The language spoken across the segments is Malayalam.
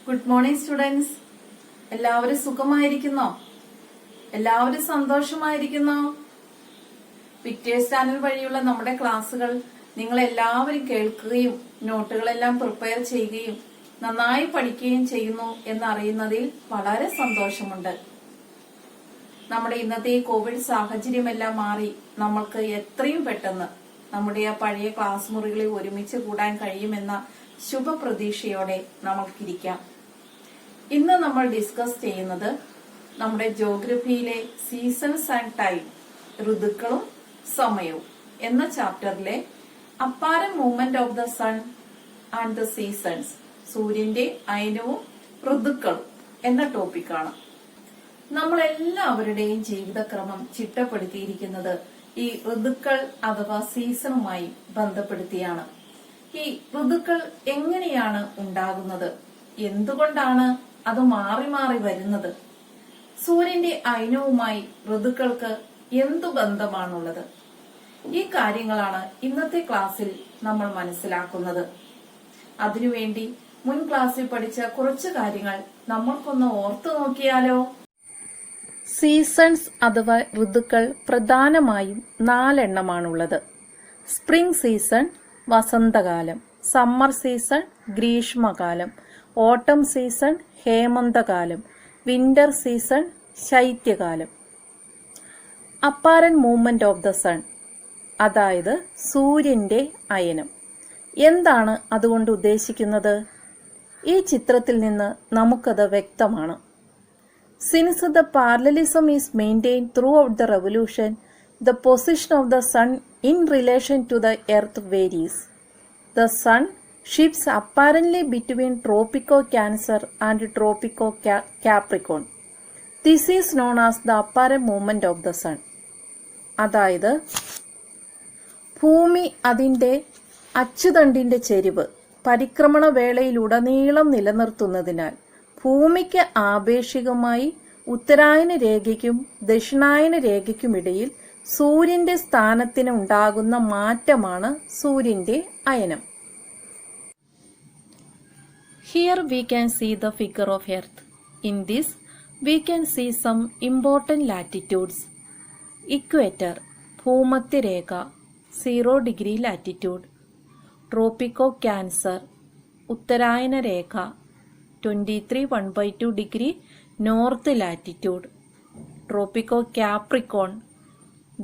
Good morning students. എല്ലാവരും സുഖമായിരിക്കുന്നോ? എല്ലാവരും സന്തോഷമായിരിക്കുന്നോ? പിക്ചേഴ്സ് ചാനൽ വഴിയുള്ള നമ്മുടെ ക്ലാസ്സുകൾ നിങ്ങൾ എല്ലാവരും കേൾക്കുകയും നോട്ടുകളെല്ലാം പ്രിപ്പയർ ചെയ്യുകയും നന്നായി പഠിക്കുകയും ചെയ്യുന്നു എന്നറിയുന്നതിൽ വളരെ സന്തോഷമുണ്ട്. നമ്മുടെ ഇന്നത്തെ ഈ കോവിഡ് സാഹചര്യമെല്ലാം മാറി നമ്മൾക്ക് എത്രയും പെട്ടെന്ന് നമ്മുടെ ആ പഴയ ക്ലാസ് മുറികളിൽ ഒരുമിച്ച് കൂടാൻ കഴിയുമെന്ന ശുഭപ്രതീക്ഷയോടെ നമുക്കിരിക്കാം. ഇന്ന് നമ്മൾ ഡിസ്കസ് ചെയ്യുന്നത് നമ്മുടെ ജോഗ്രഫിയിലെ സീസൺസ് ആൻഡ് ടൈം, ഋതുക്കളും സമയവും എന്ന ചാപ്റ്ററിലെ apparent movement of the sun and the seasons, സൂര്യന്റെ അയനവും ഋതുക്കളും എന്ന ടോപ്പിക്കാണ്. നമ്മളെല്ലാവരുടെയും ജീവിതക്രമം ചിട്ടപ്പെടുത്തിയിരിക്കുന്നത് ഈ ഋതുക്കൾ അഥവാ സീസണുമായി ബന്ധപ്പെടുത്തിയാണ്. ഈ ഋതുക്കൾ എങ്ങനെയാണ് ഉണ്ടാകുന്നത്, എന്തുകൊണ്ടാണ് അത് മാറി മാറി വരുന്നത്, സൂര്യന്റെ അയനവുമായി ഋതുക്കൾക്ക് എന്തു ബന്ധമാണുള്ളത്, ഈ കാര്യങ്ങളാണ് ഇന്നത്തെ ക്ലാസ്സിൽ നമ്മൾ മനസ്സിലാക്കുന്നത്. അതിനുവേണ്ടി മുൻ ക്ലാസ്സിൽ പഠിച്ച കുറച്ച് കാര്യങ്ങൾ നമ്മൾക്കൊന്ന് ഓർത്തു നോക്കിയാലോ? സീസൺസ് അഥവാ ഋതുക്കൾ പ്രധാനമായും 4 എണ്ണമാണുള്ളത്. സ്പ്രിംഗ് സീസൺ വസന്തകാലം, സമ്മർ സീസൺ ഗ്രീഷ്മകാലം, ഓട്ടം സീസൺ ഹേമന്തകാലം, വിന്റർ സീസൺ ശൈത്യകാലം. Apparent movement of the sun, അതായത് സൂര്യന്റെ അയനം. എന്താണ് അതുകൊണ്ട് ഉദ്ദേശിക്കുന്നത്? ഈ ചിത്രത്തിൽ നിന്ന് നമുക്കത് വ്യക്തമാണ്. Since the parallelism is maintained through out the revolution, the position of the sun in relation to the earth varies. The sun shifts apparently between Tropico Cancer and Tropico Capricorn. This is known as the apparent movement of the sun. അതായത് ഭൂമി അതിൻ്റെ അച്ചുതണ്ടിന്റെ ചെരിവ് പരിക്രമണ വേളയിലുടനീളം നിലനിർത്തുന്നതിനാൽ ഭൂമിക്ക് ആപേക്ഷികമായി ഉത്തരായന രേഖയ്ക്കും ദക്ഷിണായന രേഖയ്ക്കുമിടയിൽ സൂര്യന്റെ സ്ഥാനത്തിന് ഉണ്ടാകുന്ന മാറ്റമാണ് സൂര്യന്റെ അയനം. Here we can see the figure of Earth. In this we can see some important latitudes. Equator, ഭൂമധ്യരേഖ 0 ഡിഗ്രി ലാറ്റിറ്റ്യൂഡ്. ട്രോപ്പിക്കോ ക്യാൻസർ, ഉത്തരായന രേഖ 23 degree north latitude. Tropic of capricorn,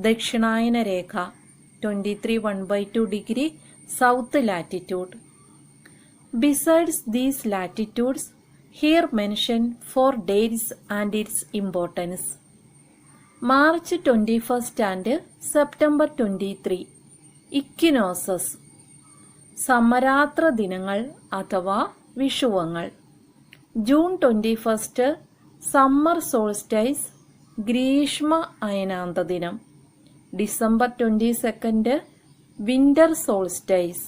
ദക്ഷിണായന രേഖ 23 degree south latitude. Besides these latitudes, here mention 4 dates and its importance. March 21st and September 23, equinoxes, സമരാത്ര ദിനങ്ങൾ അഥവാ വിഷുവങ്ങൾ. ജൂൺ 21st, സമ്മർ സോൾസ്റ്റൈസ്, ഗ്രീഷ്മ അയനാന്ത ദിനം. ഡിസംബർ 22nd, വിന്റർ സോൾസ്റ്റൈസ്,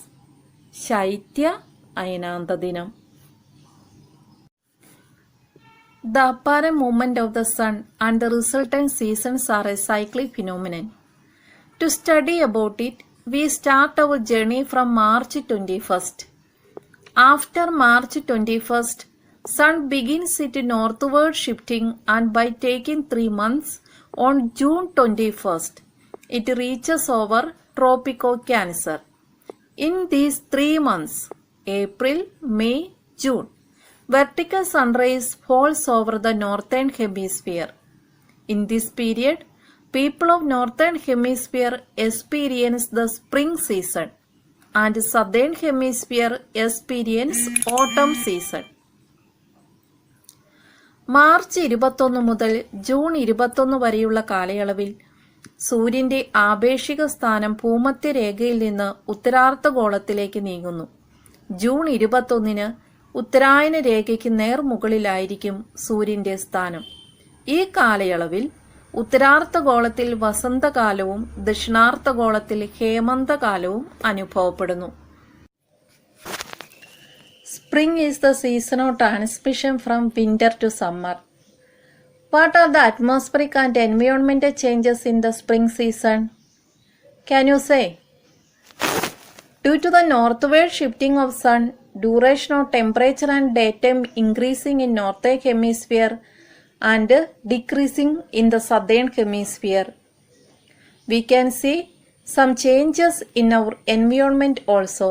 ശൈത്യ അയനാന്ത ദിനം. The apparent movement of the sun and the resultant seasons are a cyclic phenomenon. To study about it, we start our journey from March 21st. After March 21st, sun begins its northward shifting, and by taking 3 months, on June 21st, it reaches over Tropico Cancer. In these 3 months, April, May, June, vertical sunrise falls over the northern hemisphere. In this period, people of northern hemisphere experience the spring season and southern hemisphere experience autumn season. March 21 മുതൽ ജൂൺ 21 വരെയുള്ള കാലയളവിൽ സൂര്യന്റെ ആപേക്ഷിക സ്ഥാനം ഭൂമധ്യരേഖയിൽ നിന്ന് ഉത്തരാർദ്ധഗോളത്തിലേക്ക് നീങ്ങുന്നു. ജൂൺ 21 ഉത്തരായന രേഖയ്ക്ക് നേർമുകളിലായിരിക്കും സൂര്യന്റെ സ്ഥാനം. ഈ കാലയളവിൽ ഉത്തരാർദ്ധഗോളത്തിൽ വസന്തകാലവും ദക്ഷിണാർദ്ധഗോളത്തിൽ ഹേമന്തകാലവും അനുഭവപ്പെടുന്നു. Spring is the season of transition from winter to summer. What are the atmospheric and environmental changes in the spring season? Can you say? Due to the northward shifting of sun, duration of temperature and daytime increasing in northern hemisphere and decreasing in the southern hemisphere. We can see some changes in our environment also.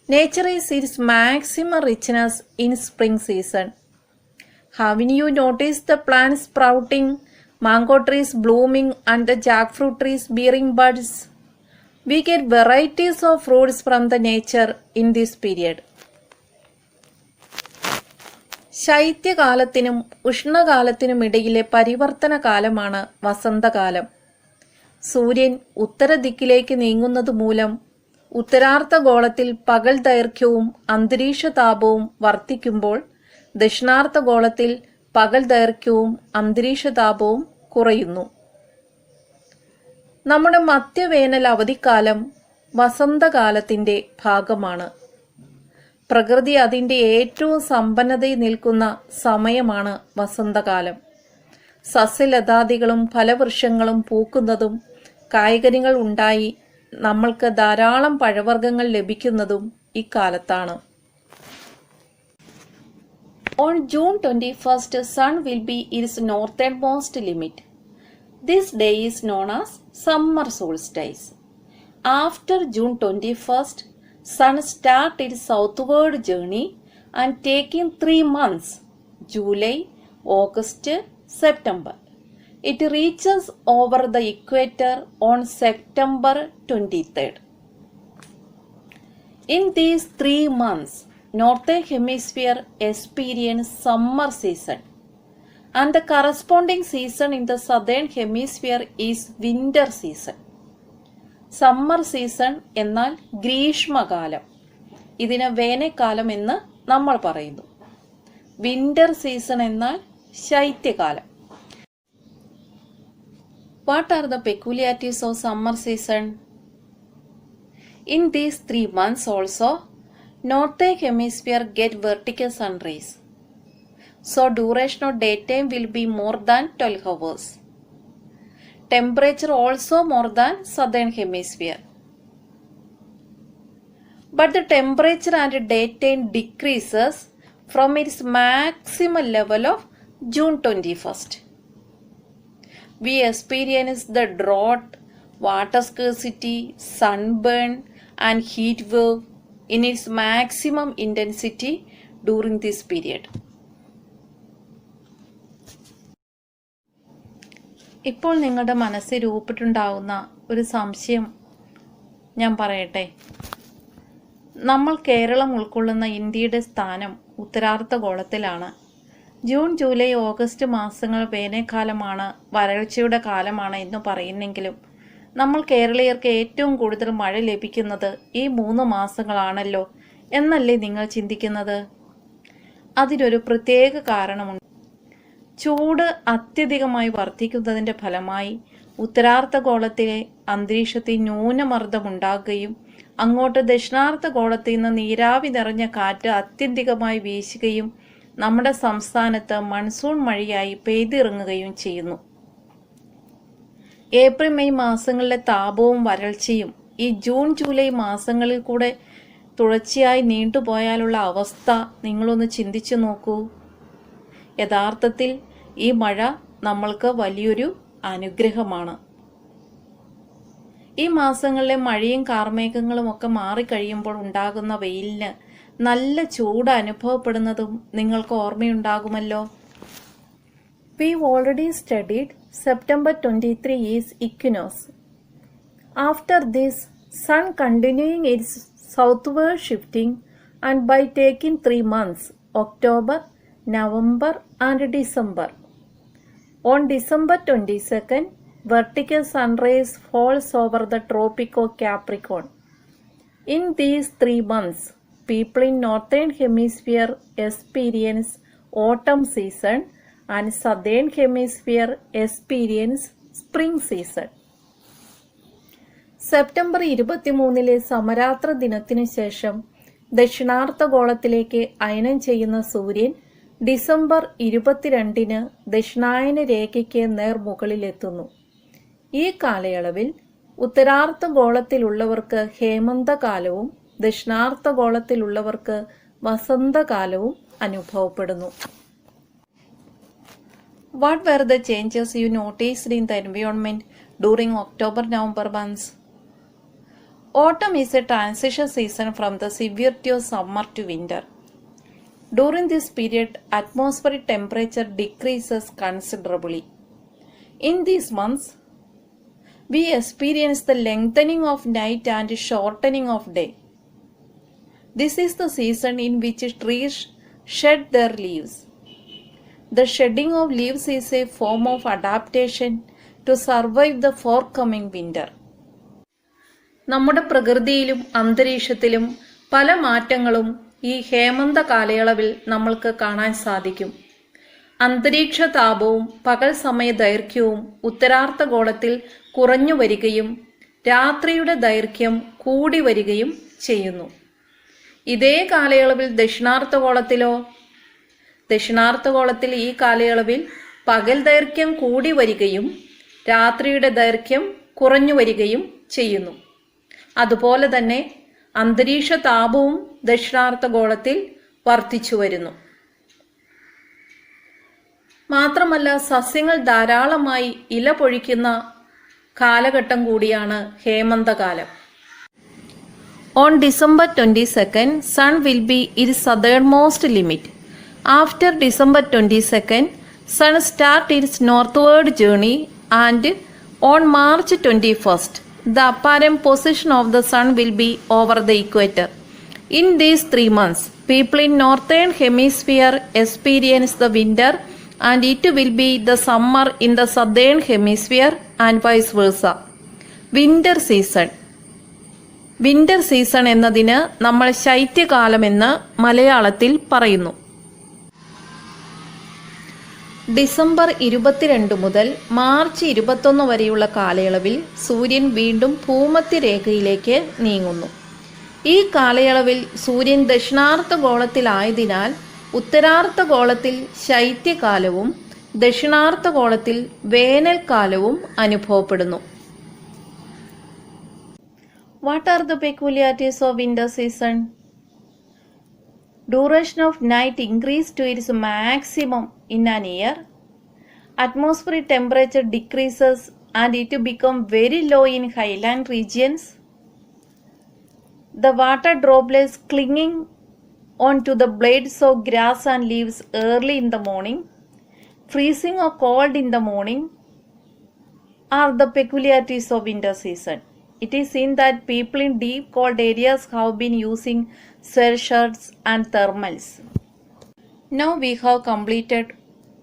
Nature is its maximum richness in spring season. Haven't you noticed the plants sprouting, mango trees blooming and the jackfruit trees bearing buds? We get varieties of fruits from the nature in this period. ശൈത്യകാലത്തിനും ഉഷ്ണകാലത്തിനും ഇടയിലെ പരിവർത്തന കാലമാണ് വസന്തകാലം. സൂര്യൻ ഉത്തരദിക്കിലേക്ക് നീങ്ങുന്നത് മൂലം ഉത്തരാർദ്ധഗോളത്തിൽ പകൽ ദൈർഘ്യവും അന്തരീക്ഷ താപവും വർദ്ധിക്കുമ്പോൾ ദക്ഷിണാർദ്ധഗോളത്തിൽ പകൽ ദൈർഘ്യവും അന്തരീക്ഷ താപവും കുറയുന്നു. നമ്മുടെ മധ്യവേനൽ അവധിക്കാലം വസന്തകാലത്തിൻ്റെ ഭാഗമാണ്. പ്രകൃതി അതിൻ്റെ ഏറ്റവും സമ്പന്നതയിൽ നിൽക്കുന്ന സമയമാണ് വസന്തകാലം. സസ്യലതാദികളും ഫലവൃക്ഷങ്ങളും പൂക്കുന്നതും കായ്കനികൾ ഉണ്ടായി നമ്മൾക്ക് ധാരാളം പഴവർഗ്ഗങ്ങൾ ലഭിക്കുന്നതും ഇക്കാലത്താണ്. On June 21st, sun will be its northernmost limit. This day is known as summer solstice. After June 21st, sun starts its southward journey and taking 3 months, July, August, September. It reaches over the equator on September 23rd. In these 3 months, Northern Hemisphere experience summer season and the corresponding season in the Southern Hemisphere is winter season. Summer season എന്നാൽ ഗ്രീഷ്മകാലം, ഇതിന് വേനൽക്കാലം എന്ന് നമ്മൾ പറയുന്നു. വിന്റർ സീസൺ എന്നാൽ ശൈത്യകാലം. What are the peculiarities of summer season? In these 3 months also, Northern Hemisphere get vertical sun rays. So duration of daytime will be more than 12 hours. Temperature also more than Southern Hemisphere. But the temperature and daytime decreases from its maximum level of June 21st. We experience the drought, water scarcity, sunburn and heat wave in its maximum intensity during this period. ഇപ്പോൾ നിങ്ങളുടെ മനസ്സിൽ രൂപപ്പെട്ടുണ്ടാകുന്ന ഒരു സംശയം ഞാൻ പറയട്ടെ. നമ്മൾ കേരളം ഉൾക്കൊള്ളുന്ന ഇന്ത്യയുടെ സ്ഥാനം ഉത്തരാർദ്ധഗോളത്തിലാണ്. ജൂൺ, ജൂലൈ, ഓഗസ്റ്റ് മാസങ്ങൾ വേനൽക്കാലമാണ്, വരൾച്ചയുടെ കാലമാണ് എന്ന് പറയുന്നെങ്കിലും നമ്മൾ കേരളീയർക്ക് ഏറ്റവും കൂടുതൽ മഴ ലഭിക്കുന്നത് ഈ 3 മാസങ്ങളാണല്ലോ എന്നല്ലേ നിങ്ങൾ ചിന്തിക്കുന്നത്? അതിനൊരു പ്രത്യേക കാരണമുണ്ട്. ചൂട് അത്യധികമായി വർദ്ധിക്കുന്നതിൻ്റെ ഫലമായി ഉത്തരാർദ്ധഗോളത്തിലെ അന്തരീക്ഷത്തിൽ ന്യൂനമർദ്ദമുണ്ടാകുകയും അങ്ങോട്ട് ദക്ഷിണാർദ്ധഗോളത്തിൽ നിന്ന് നീരാവി നിറഞ്ഞ കാറ്റ് അത്യധികമായി വീശുകയും നമ്മുടെ സംസ്ഥാനത്ത് മൺസൂൺ മഴയായി പെയ്തിറങ്ങുകയും ചെയ്യുന്നു. ഏപ്രിൽ, മെയ് മാസങ്ങളിലെ താപവും വരൾച്ചയും ഈ ജൂൺ, ജൂലൈ മാസങ്ങളിൽ കൂടെ തുടർച്ചയായി നീണ്ടുപോയാലുള്ള അവസ്ഥ നിങ്ങളൊന്ന് ചിന്തിച്ചു നോക്കൂ. യഥാർത്ഥത്തിൽ ഈ മഴ നമ്മൾക്ക് വലിയൊരു അനുഗ്രഹമാണ്. ഈ മാസങ്ങളിലെ മഴയും കാർമേഘങ്ങളും ഒക്കെ മാറിക്കഴിയുമ്പോൾ ഉണ്ടാകുന്ന വെയിലിന് നല്ല ചൂട് അനുഭവപ്പെടുന്നതും നിങ്ങൾക്ക് ഓർമ്മയുണ്ടാകുമല്ലോ. We've already studied September 23 is equinox. After this, sun continuing its southward shifting and by taking 3 months, October, November and December. On December 22nd, vertical sun rays falls over the Tropic of Capricorn. In these 3 months, people in Northern Hemisphere experience autumn season and Southern Hemisphere experience spring season. September 23 സമരാത്ര ദിനത്തിനു ശേഷം ദക്ഷിണാർദ്ധഗോളത്തിലേക്ക് അയനം ചെയ്യുന്ന സൂര്യൻ ഡിസംബർ 22 ദക്ഷിണായന രേഖയ്ക്ക് നേർമുകളിലെത്തുന്നു. ഈ കാലയളവിൽ ഉത്തരാർദ്ധഗോളത്തിലുള്ളവർക്ക് ഹേമന്തകാലവും ദക്ഷിണാർദ്ധഗോളത്തിലുള്ളവർക്ക് വസന്തകാലവും അനുഭവപ്പെടുന്നു. What were the changes you noticed in the environment during October-November months? Autumn is a transition season from the severity of summer to winter. During this period, atmospheric temperature decreases considerably. In these months, we experience the lengthening of night and shortening of day. This is the season in which trees shed their leaves. The shedding of leaves is a form of adaptation to survive the forthcoming winter. നമ്മുടെ പ്രകൃതിയിലും അന്തരീക്ഷത്തിലും പല മാറ്റങ്ങളും ഈ ഹേമന്ത കാലയളവിൽ നമ്മൾക്ക് കാണാൻ സാധിക്കും. അന്തരീക്ഷ താപവും പകൽ സമയ ദൈർഘ്യവും ഉത്തരാർദ്ധഗോളത്തിൽ കുറഞ്ഞു വരികയും രാത്രിയുടെ ദൈർഘ്യം കൂടി വരികയും ചെയ്യുന്നു. ഇതേ കാലയളവിൽ ദക്ഷിണാർദ്ധഗോളത്തിൽ ഈ കാലയളവിൽ പകൽ ദൈർഘ്യം കൂടി വരികയും രാത്രിയുടെ ദൈർഘ്യം കുറഞ്ഞു വരികയും ചെയ്യുന്നു. അതുപോലെ തന്നെ അന്തരീക്ഷ താപവും ദക്ഷിണാർദ്ധഗോളത്തിൽ വർദ്ധിച്ചു വരുന്നു. മാത്രമല്ല സസ്യങ്ങൾ ധാരാളമായി ഇല പൊഴിക്കുന്ന കാലഘട്ടം കൂടിയാണ് ഹേമന്തകാലം. On December 22nd, sun will be its southernmost limit. After December 22nd, sun starts its northward journey and on March 21st, the apparent position of the sun will be over the equator. In these 3 months, people in northern hemisphere experience the winter and it will be the summer in the southern hemisphere and vice versa. Winter season എന്നതിന് നമ്മൾ ശൈത്യകാലമെന്ന് മലയാളത്തിൽ പറയുന്നു. ഡിസംബർ 22 മുതൽ മാർച്ച് 21 വരെയുള്ള കാലയളവിൽ സൂര്യൻ വീണ്ടും ഭൂമധ്യരേഖയിലേക്ക് നീങ്ങുന്നു. ഈ കാലയളവിൽ സൂര്യൻ ദക്ഷിണാർദ്ധഗോളത്തിലായതിനാൽ ഉത്തരാർദ്ധഗോളത്തിൽ ശൈത്യകാലവും ദക്ഷിണാർദ്ധഗോളത്തിൽ വേനൽക്കാലവും അനുഭവപ്പെടുന്നു. What are the peculiarities of winter season? Duration of night increases to its maximum in an year. Atmospheric temperature decreases and it becomes very low in highland regions. The water droplets clinging onto the blades of grass and leaves early in the morning, freezing or cold in the morning are the peculiarities of winter season. It is seen that people in deep cold areas have been using sweatshirts and thermals. Now we have completed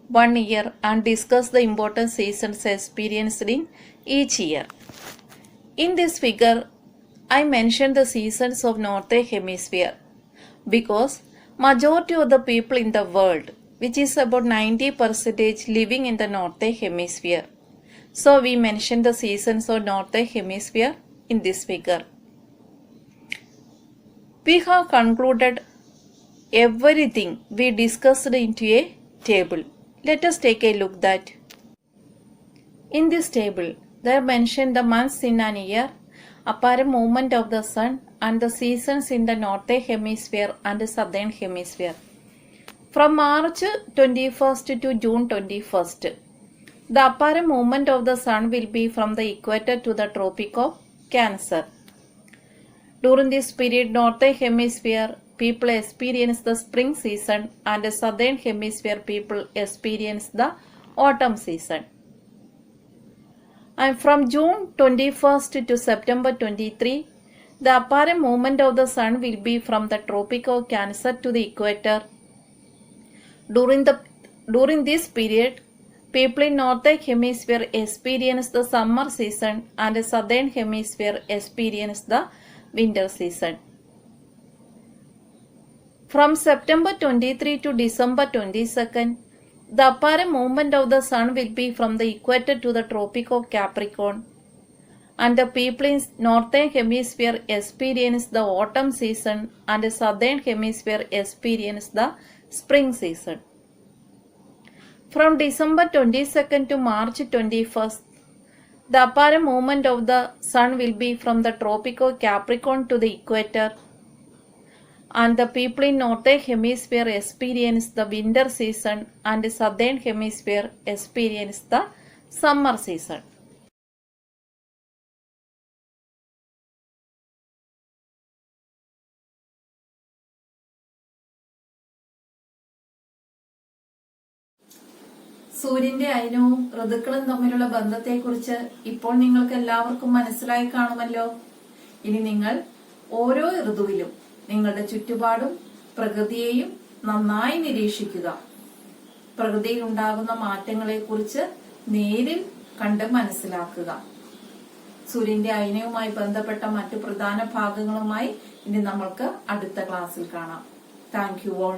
1 year and discussed the important seasons experienced in each year. In this figure, I mentioned the seasons of Northern Hemisphere because majority of the people in the world, which is about 90%, living in the Northern Hemisphere. So we mentioned the seasons of Northern Hemisphere in this figure. We have concluded everything we discussed into a table. Let us take a look that. In this table, they are mentioned the months in an year, apparent movement of the sun, and the seasons in the Northern Hemisphere and the Southern Hemisphere. From March 21st to June 21st, the apparent movement of the sun will be from the equator to the Tropic of Cancer. During this period, Northern Hemisphere people experience the spring season and the Southern Hemisphere people experience the autumn season. And from June 21st to September 23, the apparent movement of the sun will be from the Tropic of Cancer to the equator. During this period, people in Northern Hemisphere experience the summer season and the Southern Hemisphere experience the winter season. From September 23 to December 22nd, the apparent movement of the sun will be from the equator to the Tropic of Capricorn, and the people in Northern Hemisphere experience the autumn season and the Southern Hemisphere experience the spring season. From December 22nd to March 21st, the apparent movement of the sun will be from the Tropic of Capricorn to the equator, and the people in northern hemisphere experience the winter season and southern hemisphere experience the summer season. സൂര്യന്റെ അയനവും ഋതുക്കളും തമ്മിലുള്ള ബന്ധത്തെക്കുറിച്ച് ഇപ്പോൾ നിങ്ങൾക്ക് എല്ലാവർക്കും മനസ്സിലായി കാണുമല്ലോ. ഇനി നിങ്ങൾ ഓരോ ഋതുവിലും നിങ്ങളുടെ ചുറ്റുപാടും പ്രകൃതിയെയും നന്നായി നിരീക്ഷിക്കുക. പ്രകൃതിയിൽ ഉണ്ടാകുന്ന മാറ്റങ്ങളെക്കുറിച്ച് നേരിൽ കണ്ട് മനസ്സിലാക്കുക. സൂര്യന്റെ അയനവുമായി ബന്ധപ്പെട്ട മറ്റു പ്രധാന ഭാഗങ്ങളുമായി ഇനി നമ്മൾക്ക് അടുത്ത ക്ലാസ്സിൽ കാണാം. Thank you all.